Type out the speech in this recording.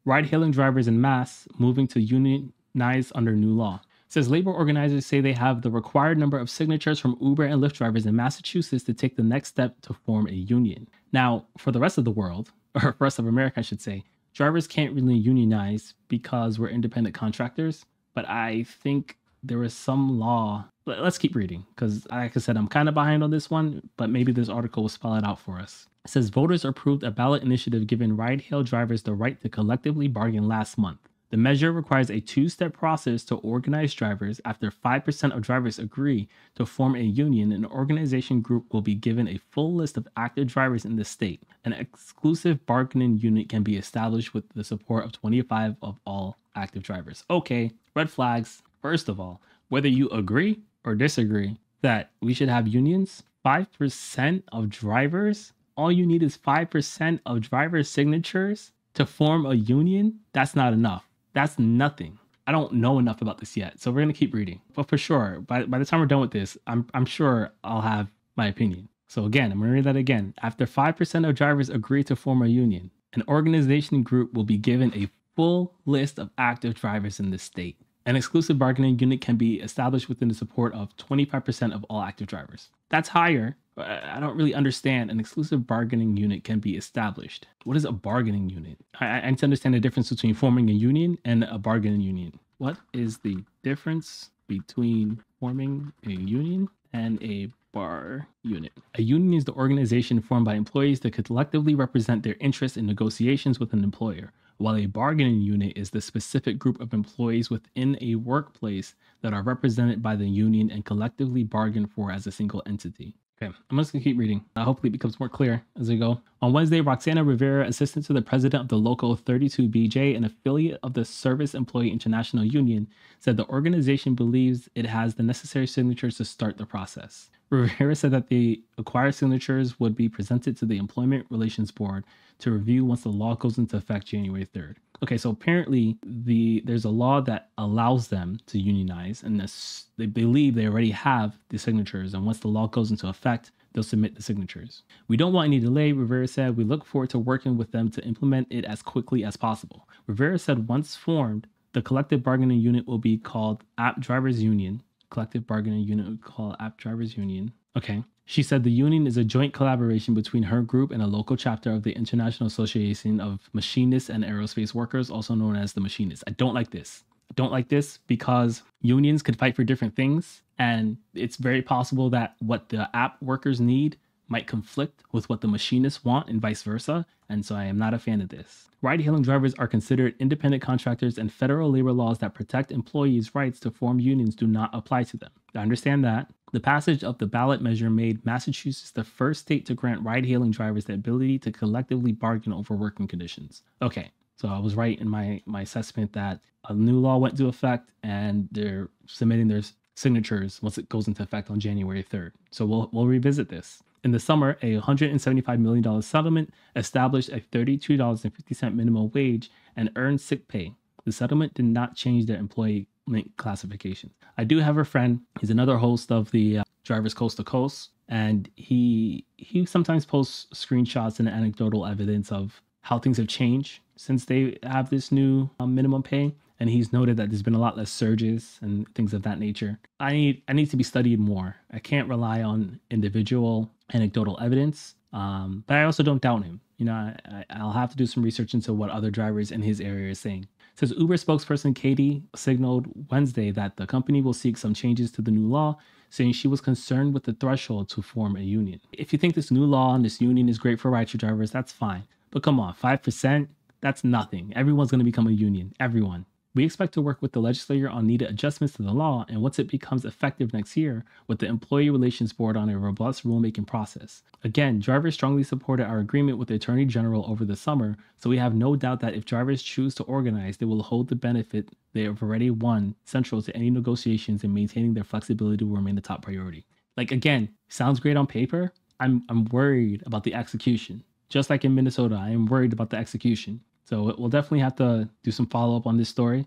Ride-hailing drivers en masse moving to unionize under new law. It says labor organizers say they have the required number of signatures from Uber and Lyft drivers in Massachusetts to take the next step to form a union. Now, for the rest of the world, or for the rest of America, I should say, drivers can't really unionize because we're independent contractors. But I think there is some law. Let's keep reading because, like I said, I'm kind of behind on this one, but maybe this article will spell it out for us. It says voters approved a ballot initiative giving ride-hail drivers the right to collectively bargain last month. The measure requires a two-step process to organize drivers. After 5% of drivers agree to form a union, an organization group will be given a full list of active drivers in the state. An exclusive bargaining unit can be established with the support of 25 of all active drivers. Okay, red flags. First of all, whether you agree or disagree that we should have unions, 5% of drivers, all you need is 5% of drivers' signatures to form a union. That's not enough. That's nothing. I don't know enough about this yet, so we're going to keep reading. But for sure, by the time we're done with this, I'm sure I'll have my opinion. So again, I'm going to read that again. After 5% of drivers agree to form a union, an organization group will be given a full list of active drivers in the state. An exclusive bargaining unit can be established within the support of 25% of all active drivers. That's higher. I don't really understand. An exclusive bargaining unit can be established. What is a bargaining unit? I need to understand the difference between forming a union and a bargaining union. What is the difference between forming a union and a bar unit? A union is the organization formed by employees that could collectively represent their interests in negotiations with an employer, while a bargaining unit is the specific group of employees within a workplace that are represented by the union and collectively bargained for as a single entity. Okay, I'm just gonna keep reading. Hopefully it becomes more clear as we go. On Wednesday, Roxana Rivera, assistant to the president of the local 32BJ, an affiliate of the Service Employee International Union, said the organization believes it has the necessary signatures to start the process. Rivera said that the acquired signatures would be presented to the Employment Relations Board to review once the law goes into effect January 3rd. Okay, so apparently there's a law that allows them to unionize, and they believe they already have the signatures, and once the law goes into effect, they'll submit the signatures. We don't want any delay, Rivera said. We look forward to working with them to implement it as quickly as possible. Rivera said once formed, the collective bargaining unit will be called App Drivers Union. Collective bargaining unit would call App Drivers Union. Okay. She said the union is a joint collaboration between her group and a local chapter of the International Association of Machinists and Aerospace Workers, also known as the Machinists. I don't like this. I don't like this because unions could fight for different things, and it's very possible that what the app workers need might conflict with what the machinists want and vice versa, and so I am not a fan of this. Ride-hailing drivers are considered independent contractors, and federal labor laws that protect employees' rights to form unions do not apply to them. I understand that. The passage of the ballot measure made Massachusetts the first state to grant ride-hailing drivers the ability to collectively bargain over working conditions. Okay, so I was right in my assessment that a new law went into effect and they're submitting their signatures once it goes into effect on January 3rd. So we'll revisit this. In the summer, a $175 million settlement established a $32.50 minimum wage and earned sick pay. The settlement did not change their employment classification. I do have a friend. He's another host of the Drivers Coast to Coast, and he sometimes posts screenshots and anecdotal evidence of how things have changed since they have this new minimum pay. And he's noted that there's been a lot less surges and things of that nature. I need to be studied more. I can't rely on individual anecdotal evidence, but I also don't doubt him. You know, I'll have to do some research into what other drivers in his area are saying. It says Uber spokesperson Katie signaled Wednesday that the company will seek some changes to the new law, saying she was concerned with the threshold to form a union. If you think this new law and this union is great for rideshare drivers, that's fine. But come on, 5%? That's nothing. Everyone's going to become a union. Everyone. We expect to work with the legislature on needed adjustments to the law and once it becomes effective next year with the Employee Relations Board on a robust rulemaking process. Again, drivers strongly supported our agreement with the Attorney General over the summer, so we have no doubt that if drivers choose to organize, they will hold the benefit they have already won central to any negotiations, and maintaining their flexibility will remain the top priority. Like, again, sounds great on paper. I'm worried about the execution. Just like in Minnesota, I am worried about the execution. So we'll definitely have to do some follow-up on this story.